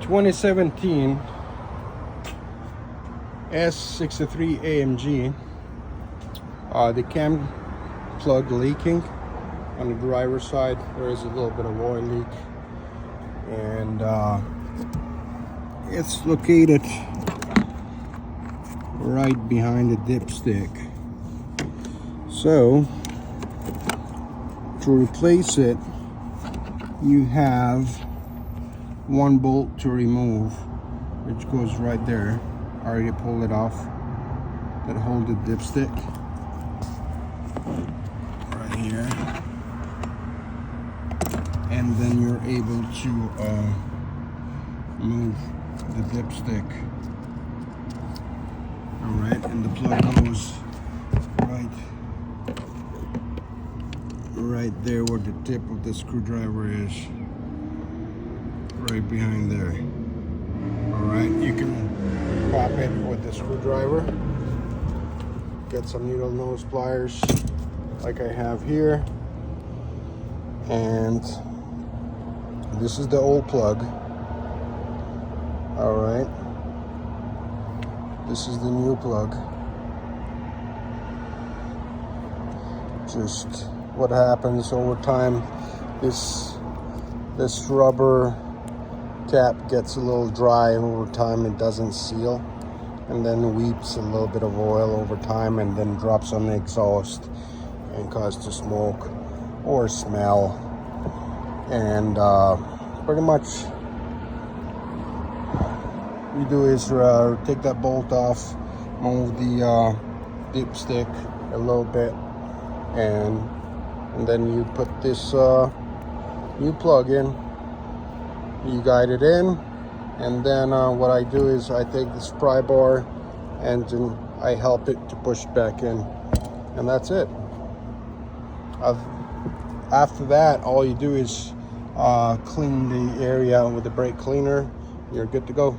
2017 S63 AMG. The cam plug leaking on the driver's side. There is a little bit of oil leak, and it's located right behind the dipstick. So to replace it, you have one bolt to remove, which goes right there. I already pulled it off. That hold the dipstick right here, and then you're able to move the dipstick. All right, and the plug goes right there where the tip of the screwdriver is, right behind there. All right, you can pop it with the screwdriver. Get some needle nose pliers like I have here, and this is the old plug. All right, this is the new plug. Just what happens over time, this rubber cap gets a little dry, and over time it doesn't seal, and then weeps a little bit of oil over time, and then drops on the exhaust and causes to smoke or smell. And pretty much you do is take that bolt off, move the dipstick a little bit, and then you put this new plug in. You guide it in, and then what I do is I take this pry bar and then I help it to push back in, and that's it. After that, all you do is clean the area with the brake cleaner. You're good to go.